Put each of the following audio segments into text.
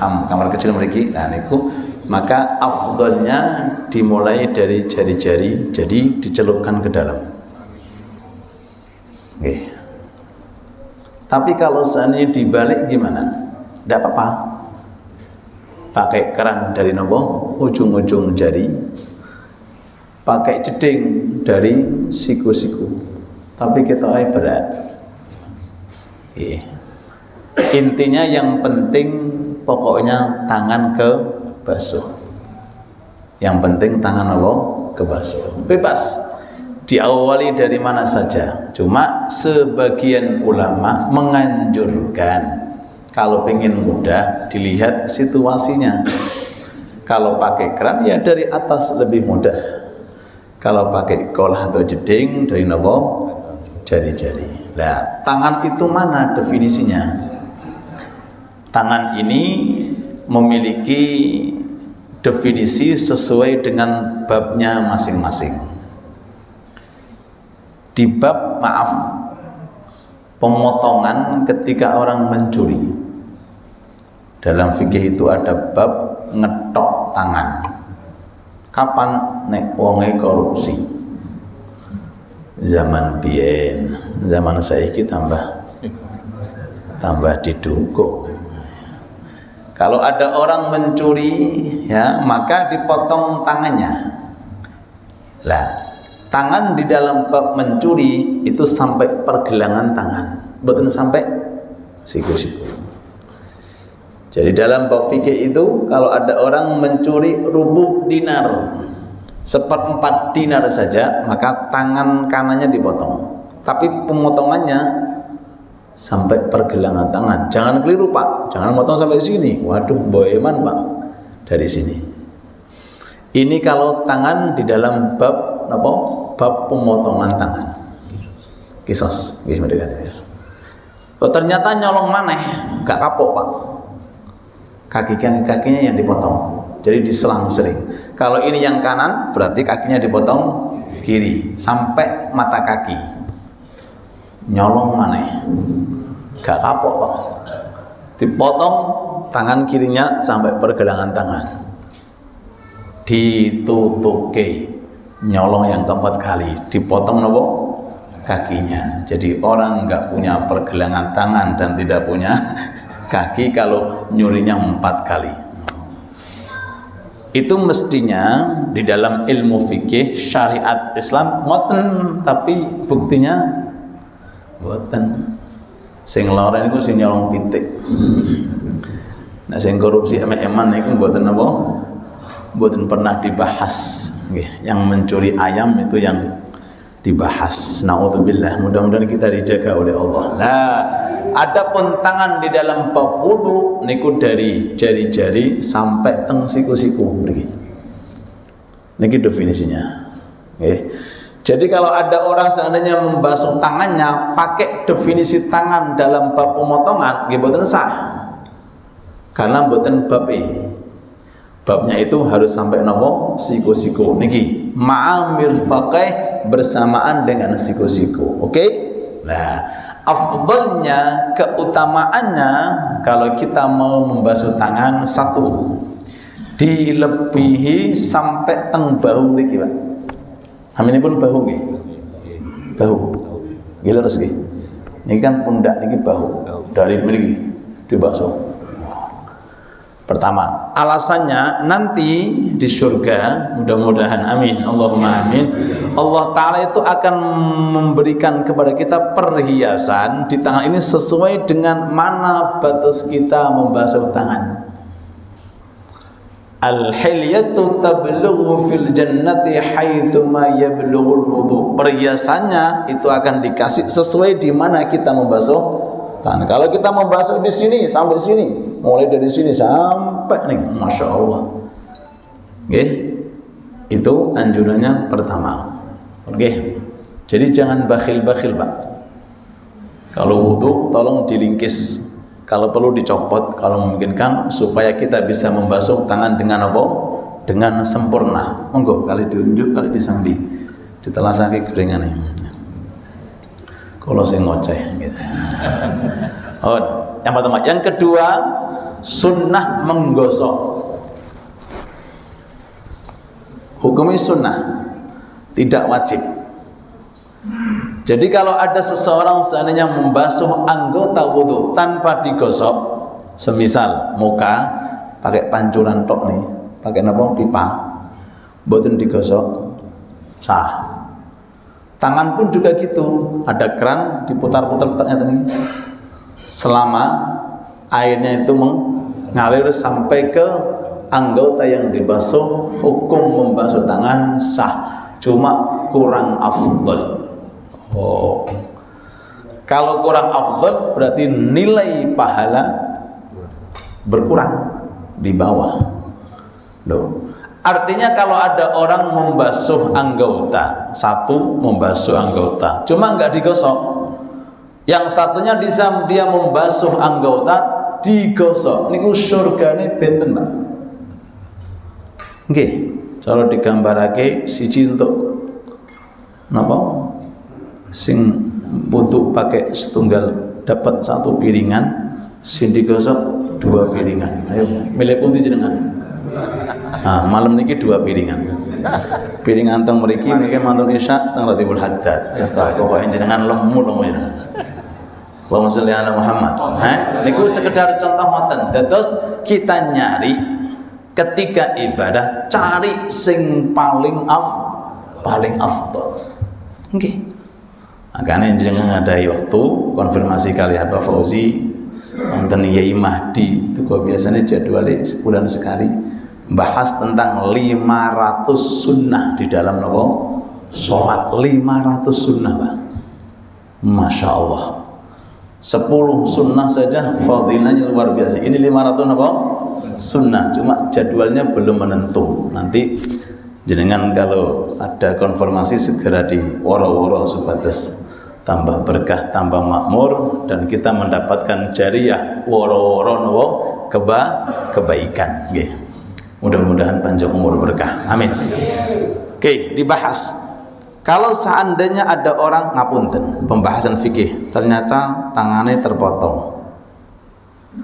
kamar kecil mriki. Nah niku maka afdolnya dimulai dari jari-jari, jadi dicelupkan ke dalam. Oke. Tapi kalau seandainya dibalik gimana? Tidak apa-apa. Pakai keran dari nopo ujung-ujung jari, pakai jeding dari siku-siku. Tapi kita berat. Intinya yang penting pokoknya tangan ke basuh. Yang penting tangan apa? Ke basuh. Bebas. Diawali dari mana saja. Cuma sebagian ulama menganjurkan kalau pengen mudah dilihat situasinya. Kalau pakai keran ya dari atas lebih mudah. Kalau pakai kolah atau jeding dari nopo jari-jari. Nah, tangan itu mana definisinya? Tangan ini memiliki definisi sesuai dengan babnya masing-masing. Di bab pemotongan ketika orang mencuri. Dalam fikih itu ada bab ngetok tangan. Kapan nek wonge korupsi? Zaman biyen, zaman saiki tambah didukung. Kalau ada orang mencuri, ya maka dipotong tangannya. Lah, tangan di dalam bab mencuri itu sampai pergelangan tangan, bukan sampai siku-siku. Jadi dalam bab fikih itu kalau ada orang mencuri rubuh dinar, 1/4 dinar saja, maka tangan kanannya dipotong. Tapi pemotongannya sampai pergelangan tangan. Jangan keliru Pak, jangan potong sampai sini. Waduh, boeman Pak, dari sini. Ini kalau tangan di dalam bab apa? Bab pemotongan tangan. Kisos, oh, ternyata nyolong maneh, gak kapok Pak. Kakinya yang dipotong, jadi diselang sering. Kalau ini yang kanan, berarti kakinya dipotong kiri sampai mata kaki. Nyolong maneh, gak kapok Pak. Dipotong tangan kirinya sampai pergelangan tangan. Ditutuke, nyolong yang keempat kali, dipotong nopo kakinya. Jadi orang nggak punya pergelangan tangan dan tidak punya kaki kalau nyurinya 4 kali. Itu mestinya di dalam ilmu fikih syariat Islam ngoten, tapi buktinya mboten. Sing lara niku sing nyolong pitik. Nah sing korupsi eman niku mboten apa? Mboten pernah dibahas. Yang mencuri ayam itu yang dibahas. Naudzubillah, mudah-mudahan kita dijaga oleh Allah. Nah, adapun tangan di dalam bab wudu niku dari jari-jari sampai teng siku-siku mriki. Niki definisinya. Nggih. Jadi kalau ada orang seandainya membasuh tangannya pakai definisi tangan dalam bab pemotongan, nggih mboten sah. Karena mboten bab babnya itu harus sampai nopo siku-siku niki ma'amir faqih bersamaan dengan siku-siku. Oke? Nah, afdalnya, keutamaannya kalau kita mau membasuh tangan, satu, dilebihi sampai teng bahu niki, Pak. Amin pun bahu nggih. Bahu. Nggih leres nggih. Niki kan pundak niki bahu. Dari mriki dibasuh. Pertama, alasannya nanti di surga, mudah-mudahan amin, Allahumma amin, Allah Ta'ala itu akan memberikan kepada kita perhiasan di tangan ini sesuai dengan mana batas kita membasuh tangan. Al-hilyatu tablughu fil jannati haitsu ma yablughul wudu. Perhiasannya itu akan dikasih sesuai di mana kita membasuh tangan. Kalau kita membasuh di sini sampai sini, mulai dari sini sampai nih, masya Allah. Oke, itu anjurannya pertama. Oke, jadi jangan bakhil-bakhil Pak. Kalau wudu tolong dilingkis, kalau perlu dicopot, kalau memungkinkan supaya kita bisa membasuh tangan dengan apa? Dengan sempurna. Monggo kali diunjuk, kali disambi, ditelasake gorengan ini. Kalau saya ngoceh gitu. Oh, yang pertama. Yang kedua, Sunnah menggosok. Hukumnya sunnah, tidak wajib. Jadi kalau ada seseorang seandainya membasuh anggota wudhu tanpa digosok, semisal muka pakai pancuran tok nih, pakai apa pipa, boten digosok, sah. Tangan pun juga gitu, ada keran diputar-putar tadi, selama airnya itu mengalir sampai ke anggota yang dibasuh, hukum membasuh tangan sah, cuma kurang afdal. Oh, kalau kurang afdal berarti nilai pahala berkurang di bawah. Loh, artinya kalau ada orang membasuh anggota, satu membasuh anggota, cuma nggak digosok. Yang satunya dia membasuh anggota digosok. Niku surgane benten, Pak. Nggih, cara digambarake siji entuk napa? Sing butuh pakai setunggal dapat satu piringan, sing digosok 2 piringan. Ayo, milih pundi jenengan? Nah, malam niki 2 piringan. Piringan teng mriki mantun isya teng Ratibul Haddad. Wis ta pokoke jenengan lemu jenengan. Allahumma sholli ala Muhammad. Niku sekedar contoh ngoten. Terus kita nyari ketika ibadah cari sing paling afdal. Nggih. Makanya jenengan ngadai waktu konfirmasi kali Pak Fauzi wonten Yai Mahdi itu kok biasanya jadwalnya sebulan sekali bahas tentang 500 sunnah di dalam sholat. 500 sunnah, Pak. Masya Allah. 10 sunnah saja fadilahnya luar biasa. Ini 500 sunnah, cuma jadwalnya belum menentu. Nanti jenengan kalau ada konfirmasi segera di woro-woro supados tambah berkah, tambah makmur, dan kita mendapatkan jariah woro-woro kebaikan. Nggih. Mudah-mudahan panjang umur berkah. Amin. Oke, dibahas. Kalau seandainya ada orang ngapunten, pembahasan fikih, ternyata tangannya terpotong.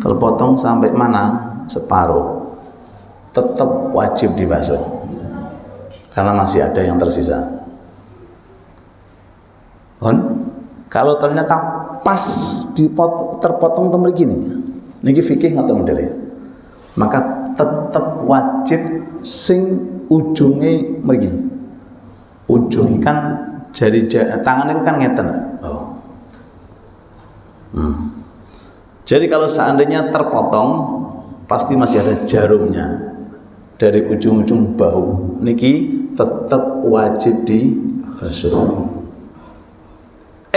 Terpotong sampai mana? Separuh. Tetap wajib dibasuh. Karena masih ada yang tersisa. Kalau ternyata pas terpotong temen gini, niki fikih ngoten modele, maka tetap wajib sing ujungnya mriki. Ujung kan jari tangan itu kan ngeten. Jadi kalau seandainya terpotong, pasti masih ada jarumnya dari ujung-ujung bahu. Niki tetap wajib dibasuh.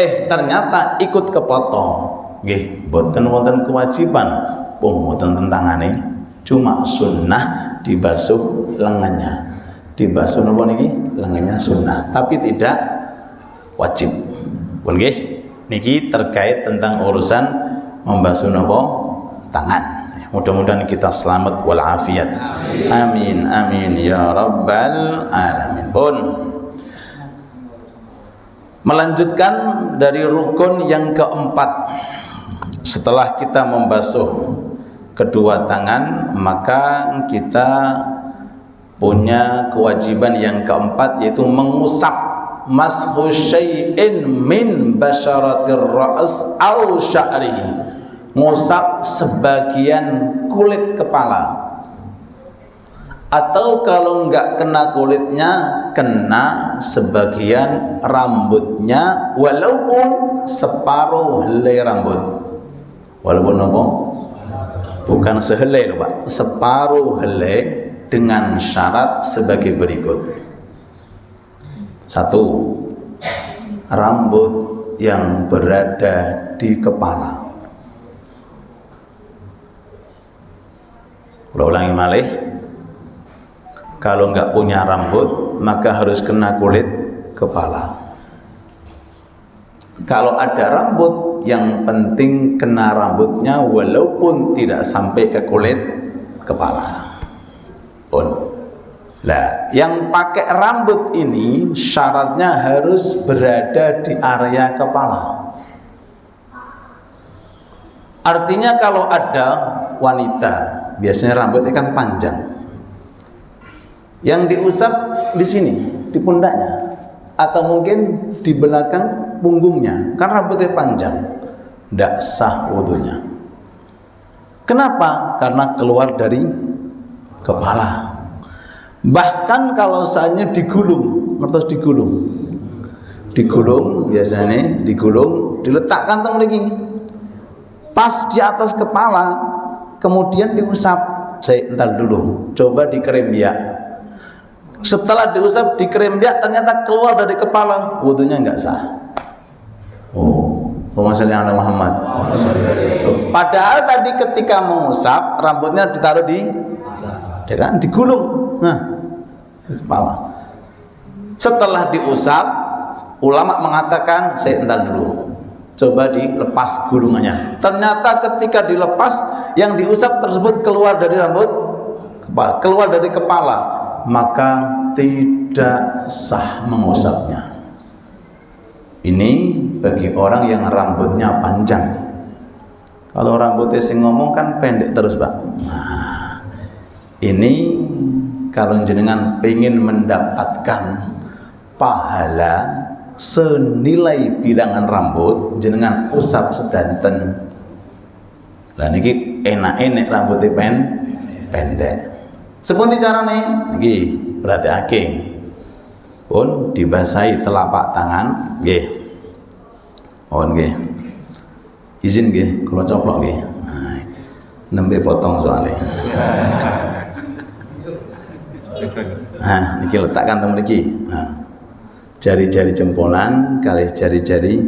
Ternyata ikut kepotong. Nggih, boten wonten kewajiban pemotong tentangane, cuma sunnah dibasuh lengannya. Dibasuh napa niki? Lengannya sunnah, tapi tidak wajib. Pun nggih, niki terkait tentang urusan membasuh napa? Tangan. Mudah-mudahan kita selamat walafiat. Amin amin ya rabbal alamin. Pun melanjutkan dari rukun yang keempat. Setelah kita membasuh kedua tangan, maka kita punya kewajiban yang keempat, yaitu mengusap mashu syai'in min basyaratir ra's au sya'rihi. Ngusap sebagian kulit kepala, atau kalau enggak kena kulitnya, kena sebagian rambutnya, walaupun separuh helai rambut. Walaupun apa? Bukan sehelai, Pak, separuh helai, dengan syarat sebagai berikut. 1. Rambut yang berada di kepala. Ulangi malih. Kalau enggak punya rambut, maka harus kena kulit kepala. Kalau ada rambut, yang penting kena rambutnya walaupun tidak sampai ke kulit kepala. Lah, yang pakai rambut ini syaratnya harus berada di area kepala. Artinya kalau ada wanita biasanya rambutnya kan panjang. Yang diusap di sini, di pundaknya, atau mungkin di belakang punggungnya, karena rambutnya panjang, tidak sah wudunya. Kenapa? Karena keluar dari kepala. Bahkan kalau seandainya digulung, ngertos digulung biasanya digulung, diletakkan teng mriki, pas di atas kepala, kemudian diusap. Saya entar dulu, coba dikerembiak. Setelah diusap dikerembiak ternyata keluar dari kepala, wudunya enggak sah. Oh, pemasalan Nabi Muhammad. Padahal tadi ketika mengusap rambutnya ditaruh di digulung, nah di kepala. Setelah diusap, ulama mengatakan, saya entar dulu, coba dilepas gulungannya. Ternyata ketika dilepas, yang diusap tersebut keluar dari rambut kepala, keluar dari kepala, maka tidak sah mengusapnya. Ini bagi orang yang rambutnya panjang. Kalau rambutnya sing ngomong kan pendek terus, Pak. Nah, ini kalau jenengan pengen mendapatkan pahala senilai bilangan rambut, jenengan usap sedanten. Lah niki enak-enak rambutnya pendek. Sepundi carane? Nggih, perhatikake. Pun dibasahi telapak tangan, nggih. Mohon nggih. Izin nggih, kula coplok nggih. Nah, nembe potong soalnya. Nah, niki letakkan teng mriki. Nah, jari-jari jempolan kali jari-jari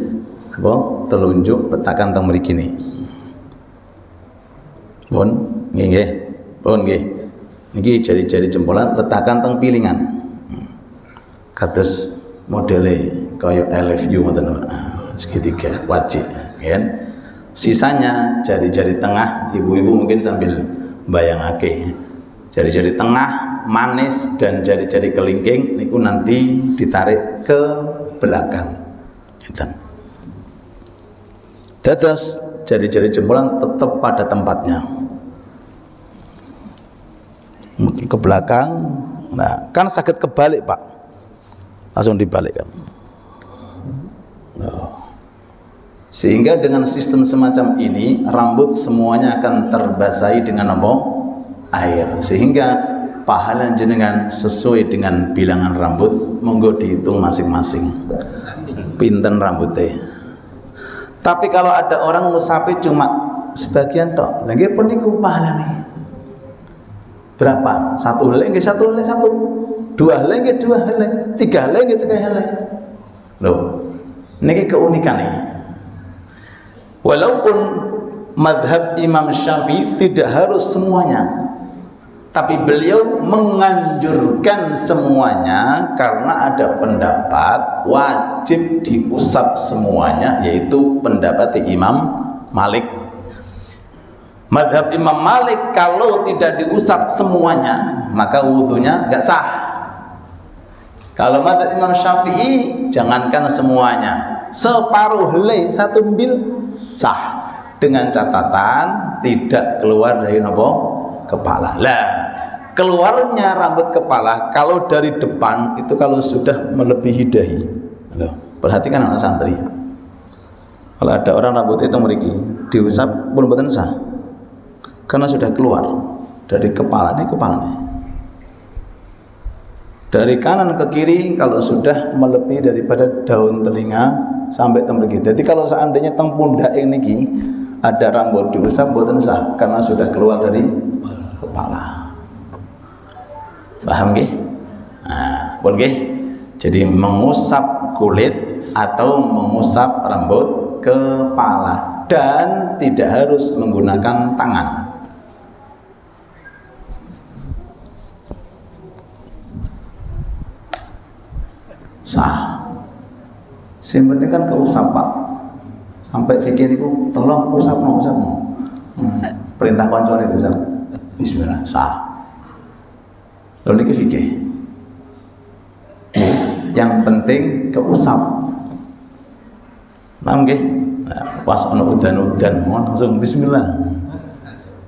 apa telunjuk letakkan teng mriki nih. Pun nggih. Pun nggih. Niki jari-jari jempolan letakkan teng pilingan. Kados modele kaya I love you ngoten, segitiga wajib, kan? Sisanya jari-jari tengah, ibu-ibu mungkin sambil bayangake. Jari-jari tengah manis dan jari-jari kelingking niku nanti ditarik ke belakang. Gitu. Dados jari-jari jempolan tetap pada tempatnya. Ke belakang, nah kan sakit kebalik, Pak, langsung dibalikkan. Nah, sehingga dengan sistem semacam ini rambut semuanya akan terbasahi dengan apa? Air, sehingga pahala jenengan sesuai dengan bilangan rambut, monggo dihitung masing-masing pinten rambutnya. Tapi kalau ada orang ngusapi cuma sebagian tok, lagi pun niku pahalane berapa? Satu helai nggih satu helai satu, dua helai nggih dua helai, tiga helai nggih tiga helai. Loh, niki keunikannya. Walaupun madhab Imam Syafi'i tidak harus semuanya, tapi beliau menganjurkan semuanya karena ada pendapat wajib diusap semuanya, yaitu pendapat Imam Malik. Madhab Imam Malik kalau tidak diusap semuanya maka wudunya nggak sah. Kalau madhab Imam Syafi'i jangankan semuanya, separuh helai satu mbil sah, dengan catatan tidak keluar dari kepala. Lah keluarnya rambut kepala kalau dari depan itu kalau sudah melebihi dahi. Loh, perhatikan anak santri. Kalau ada orang rambutnya itu mriki diusap pun mboten sah, karena sudah keluar dari kepala ini kepalanya. Dari kanan ke kiri kalau sudah melebihi daripada daun telinga sampai teng mriki. Jadi kalau seandainya teng pundak niki ada rambut diusap mboten sah karena sudah keluar dari kepala. Paham nggih? Nah, pun nggih. Jadi mengusap kulit atau mengusap rambut kepala dan tidak harus menggunakan tangan. Sah. Yang penting kan keusap, Pak. Sampai fikir niku tolong usap mau. Perintah koncone itu usap. Bismillah, sah. Lalu niki fikih. Yang penting keusap. Paham nggih? Nah, pas ana udan-udan langsung bismillah.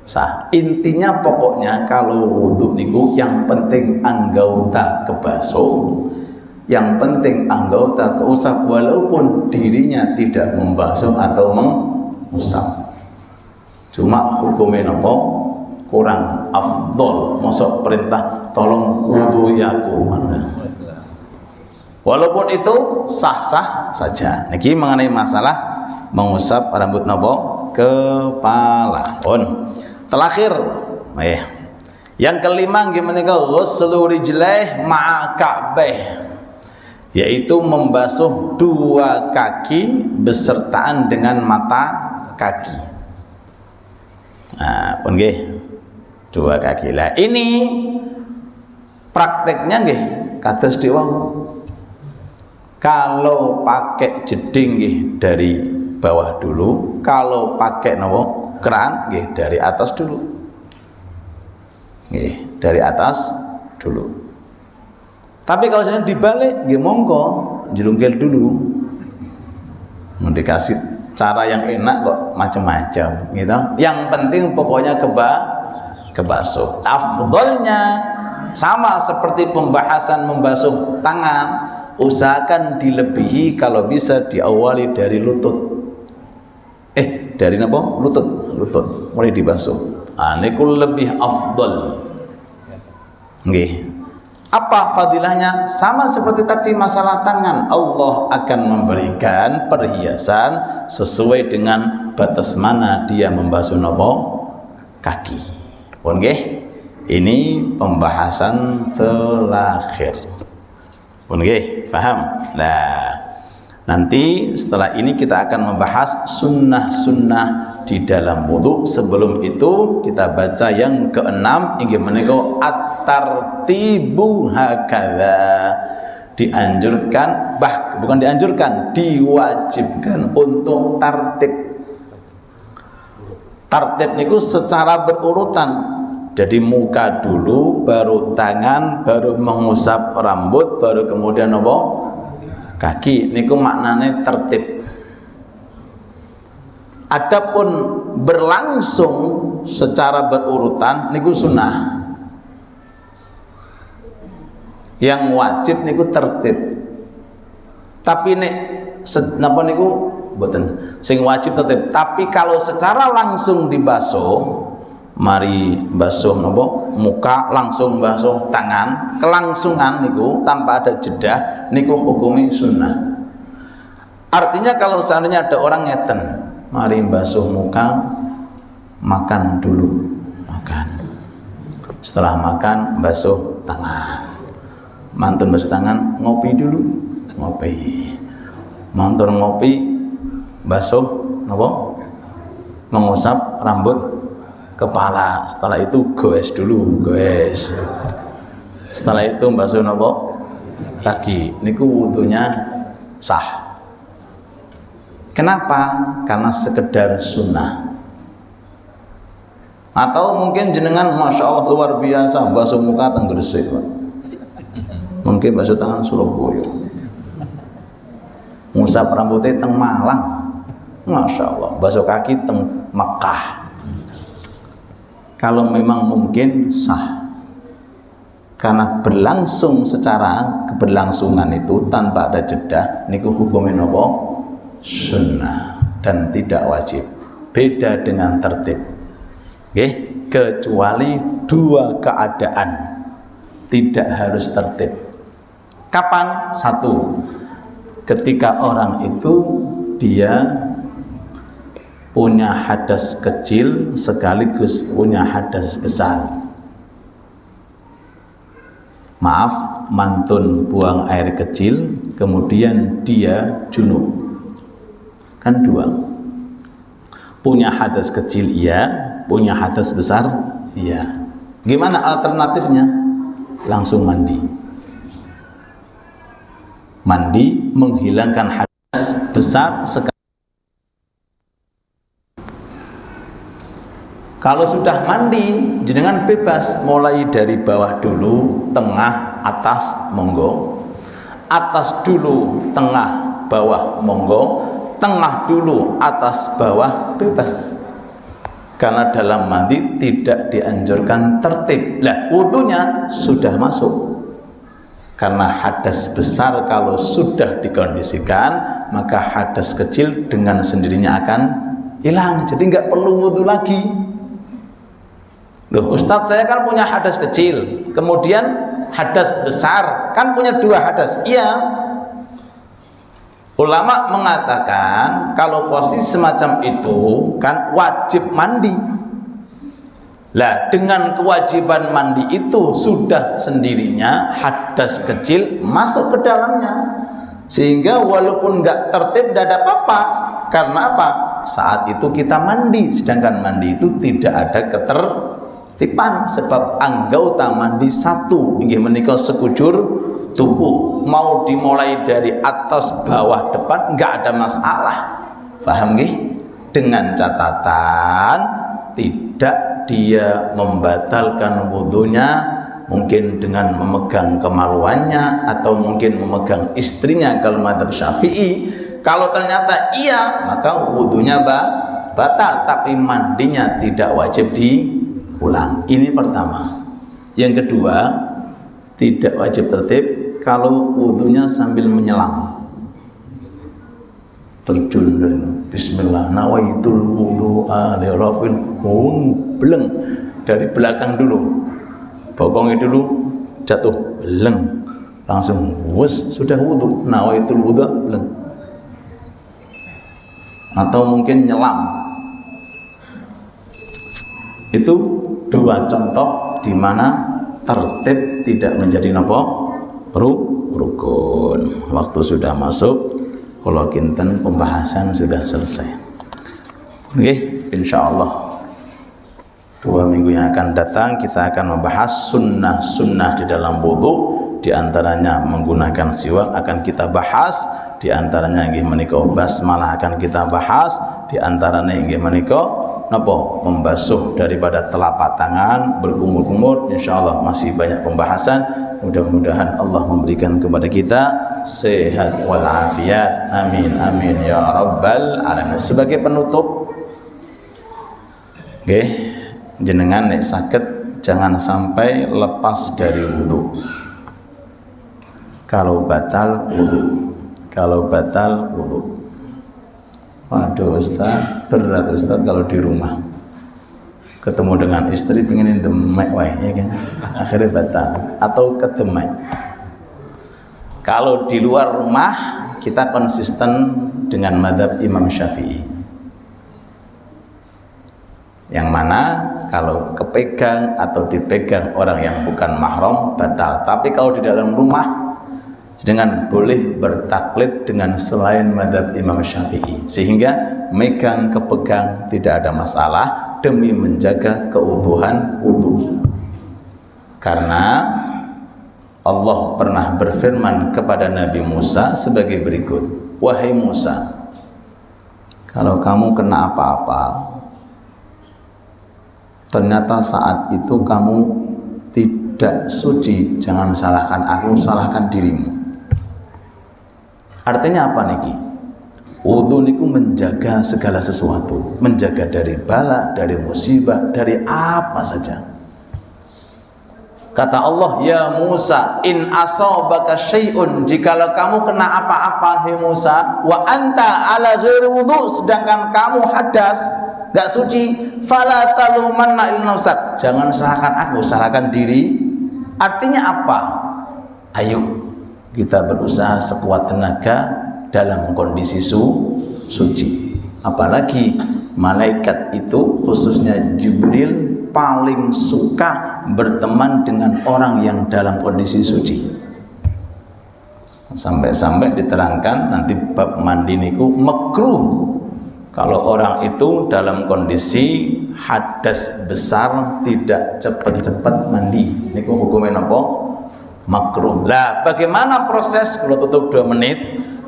sah. Intinya pokoknya kalau wudu niku yang penting anggota kebasuh, yang penting anggota keusap walaupun dirinya tidak membasuh atau mengusap. Cuma hukumnya nopo kurang afdol, masuk perintah tolong wudu yaku mana. Walaupun itu sah-sah saja. Niki mengenai masalah mengusap rambut nopo kepala. Terakhir, yang kelima gimana kau ghuslu rijlaih ma'a ka'baih, yaitu membasuh dua kaki besertaan dengan mata kaki. Nah, pun dua kaki lah. Ini prakteknya nggih kados dewa. Kalau pakai jeding nggih dari bawah dulu, kalau pakai nopo keran nggih dari atas dulu. Nggih, dari atas dulu. Tapi kalau saya dibalik nggih monggo jerungkel dulu. Mau dikasih cara yang enak kok macam-macam gitu. Yang penting pokoknya kebasuh. Afdolnya sama seperti pembahasan membasuh tangan, usahakan dilebihi kalau bisa diawali dari lutut. Dari apa? Lutut mulai dibasuh. Niku lebih afdol. Nggih. Apa fadilahnya? Sama seperti tadi masalah tangan. Allah akan memberikan perhiasan sesuai dengan batas mana dia membasuh nopo kaki. Pun nggih. Ini pembahasan terakhir. Pun nggih, paham? Nah, nanti setelah ini kita akan membahas sunnah-sunnah di dalam wudu. Sebelum itu kita baca yang keenam, inggih menika at-tartibu hakadha. Dianjurkan, bukan dianjurkan, diwajibkan untuk tartib. Tartib niku secara berurutan. Jadi muka dulu, baru tangan, baru mengusap rambut, baru kemudian nopo kaki. Niku maknane tertib. Adapun berlangsung secara berurutan niku sunnah. Yang wajib niku tertib. Tapi nek napa niku mboten. Sing wajib tertib. Tapi kalau secara langsung dibasuh, mari basuh nopo muka, langsung basuh tangan, kelangsungan niku tanpa ada jeda niku hukumi sunnah. Artinya kalau seandainya ada orang ngeten, mari basuh muka, makan dulu, makan. Setelah makan basuh tangan, mantun basuh tangan, ngopi dulu, ngopi. Mantun ngopi, basuh nopo, mengusap rambut kepala. Setelah itu goes dulu, goes. Setelah itu basuh nopo kaki. Niku wudunya sah. Kenapa? Karena sekedar sunnah. Atau mungkin jenengan masya Allah luar biasa basuh muka teng Gresik, mungkin basuh tangan Surabaya, ngusap rambutnya teng Malang, masya Allah, basuh kaki teng Mekah. Kalau memang mungkin sah, karena berlangsung secara keberlangsungan itu tanpa ada jeda niku hukumnya nopo sunnah dan tidak wajib. Beda dengan tertib. Kecuali dua keadaan tidak harus tertib. Kapan? Satu, ketika orang itu dia punya hadas kecil sekaligus punya hadas besar. Maaf, mantun buang air kecil kemudian dia junub. Kan dua. Punya hadas kecil iya, punya hadas besar iya. Gimana alternatifnya? Langsung mandi. Mandi menghilangkan hadas besar sekali. Kalau sudah mandi, jenengan bebas mulai dari bawah dulu, tengah, atas, monggo. Atas dulu, tengah, bawah, monggo. Tengah dulu, atas, bawah, bebas. Karena dalam mandi tidak dianjurkan tertib. Lah, wudunya sudah masuk. Karena hadas besar kalau sudah dikondisikan, maka hadas kecil dengan sendirinya akan hilang. Jadi nggak perlu wudu lagi. Loh, Ustadz, saya kan punya hadas kecil, kemudian hadas besar, kan punya dua hadas. Iya. Ulama mengatakan kalau posisi semacam itu kan wajib mandi. Lah, dengan kewajiban mandi itu sudah sendirinya hadas kecil masuk ke dalamnya, sehingga walaupun nggak tertib tidak ada apa-apa. Karena apa? Saat itu kita mandi, sedangkan mandi itu tidak ada ketertiban, sebab anggota mandi satu, inggih menika sekujur tubuh, mau dimulai dari atas bawah depan nggak ada masalah. Paham nggih? Dengan catatan tidak dia membatalkan wudunya, mungkin dengan memegang kemaluannya atau mungkin memegang istrinya kalau madzhab Syafi'i. Kalau ternyata iya, maka wudunya batal, tapi mandinya tidak wajib diulang. Ini pertama. Yang kedua, tidak wajib tertib kalau wudunya sambil menyelam. Terjun dari bismillah nawaitul wudu'a li rafil beleng dari belakang dulu, bokongnya dulu jatuh beleng, langsung wus sudah wudu, nawaitul wudu'a beleng. Atau mungkin nyelam. Itu dua contoh di mana tertib tidak menjadi rukun. Waktu sudah masuk. Kalau kinten pembahasan sudah selesai. Oke, insyaallah 2 minggu yang akan datang kita akan membahas sunnah-sunnah di dalam wudu. Di antaranya menggunakan siwak akan kita bahas. Di antaranya inggih menika basmalah akan kita bahas. Di antaranya inggih menika napa membasuh daripada telapak tangan berkumur-kumur. Insyaallah masih banyak pembahasan. Mudah-mudahan Allah memberikan kepada kita sehat walafiat. Amin amin ya rabbal alamin. Sebagai penutup, nggih, jenengan nek saged jangan sampai lepas dari wudu. Kalau batal wudu. Kalau batal wudu. Waduh Ustaz, berat Ustaz kalau di rumah. Ketemu dengan istri pengen demek wae ya kan. Akhirnya batal atau kedemek. Kalau di luar rumah kita konsisten dengan mazhab Imam Syafi'i. Yang mana kalau kepegang atau dipegang orang yang bukan mahram batal. Tapi kalau di dalam rumah dengan boleh bertaklid dengan selain mazhab Imam Syafi'i, sehingga megang kepegang tidak ada masalah demi menjaga keutuhan wudu. Karena Allah pernah berfirman kepada Nabi Musa sebagai berikut, wahai Musa, kalau kamu kena apa-apa, ternyata saat itu kamu tidak suci, jangan salahkan aku, salahkan dirimu. Artinya apa niki? Wudu niku menjaga segala sesuatu, menjaga dari bala, dari musibah, dari apa saja. Kata Allah, ya Musa, in asabaka syai'un, jikalau kamu kena apa-apa hai Musa, wa anta ala ghairi wudu, sedangkan kamu hadas, enggak suci, fala talumanna il nafsak, jangan salahkan aku, salahkan diri. Artinya apa? Ayo kita berusaha sekuat tenaga dalam kondisi suci. Apalagi malaikat itu khususnya Jibril paling suka berteman dengan orang yang dalam kondisi suci. Sampai-sampai diterangkan nanti bab mandi niku makruh kalau orang itu dalam kondisi hadas besar tidak cepat-cepat mandi. Niku hukumnya napa? Makruh. Lah bagaimana proses? Kalau tutup 2 menit.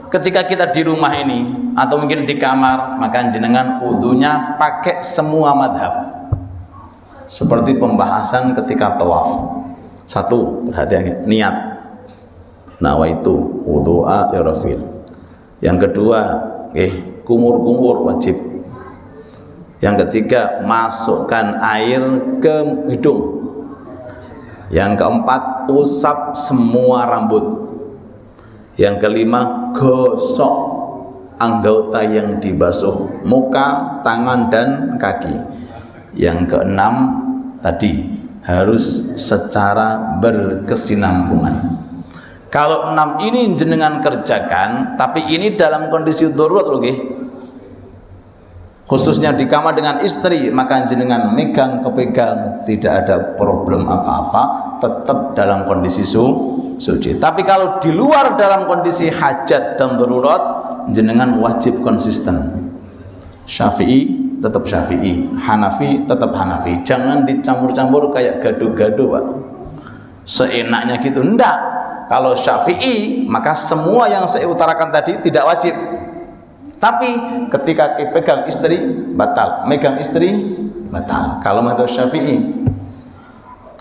Ketika kita di rumah ini atau mungkin di kamar, maka jenengan wudunya pakai semua madhab. Seperti pembahasan ketika tawaf. 1, perhatian niat. Nawaitu wudu'a lirafil. Yang kedua, kumur-kumur wajib. Yang ketiga, masukkan air ke hidung. Yang keempat, usap semua rambut. Yang kelima, gosok anggota yang dibasuh, muka, tangan, dan kaki. Yang keenam, tadi harus secara berkesinambungan. Kalau 6 ini jenengan kerjakan, tapi ini dalam kondisi darurat loh nggih. Khususnya di kamar dengan istri, maka jenengan megang kepegang, tidak ada problem apa-apa, tetap dalam kondisi suci. Tapi kalau di luar dalam kondisi hajat dan darurat, jenengan wajib konsisten. Syafi'i tetap Syafi'i, Hanafi tetap Hanafi. Jangan dicampur-campur kayak gaduh-gaduh, Pak. Seenaknya gitu, enggak. Kalau Syafi'i, maka semua yang saya utarakan tadi tidak wajib. Tapi ketika pegang istri batal, megang istri batal. Kalau mazhab Syafi'i.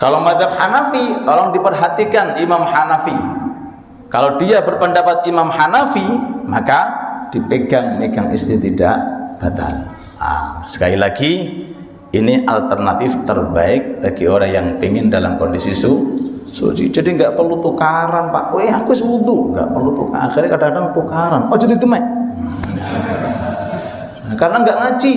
Kalau mazhab Hanafi, tolong diperhatikan Imam Hanafi. Kalau dia berpendapat Imam Hanafi, maka dipegang megang istri tidak batal. Sekali lagi, ini alternatif terbaik bagi orang yang ingin dalam kondisi suci. Jadi nggak perlu tukaran, Pak. Aku wudu, nggak perlu tukaran. Akhirnya kadang-kadang tukaran. Oh jadi demek. Karena nggak ngaji.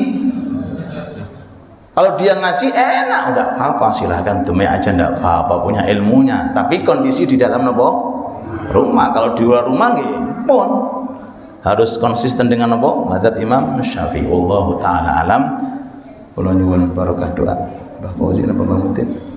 Kalau dia ngaji enak, udah apa silahkan demek aja, nggak apa-apa, punya ilmunya. Tapi kondisi di dalam rumah. Kalau di luar rumah pun harus konsisten dengan mazhab Imam Syafi'i. Wallahu taala alam. Kula nyuwun barokah doa. Mbah Fauzi napa pamitin.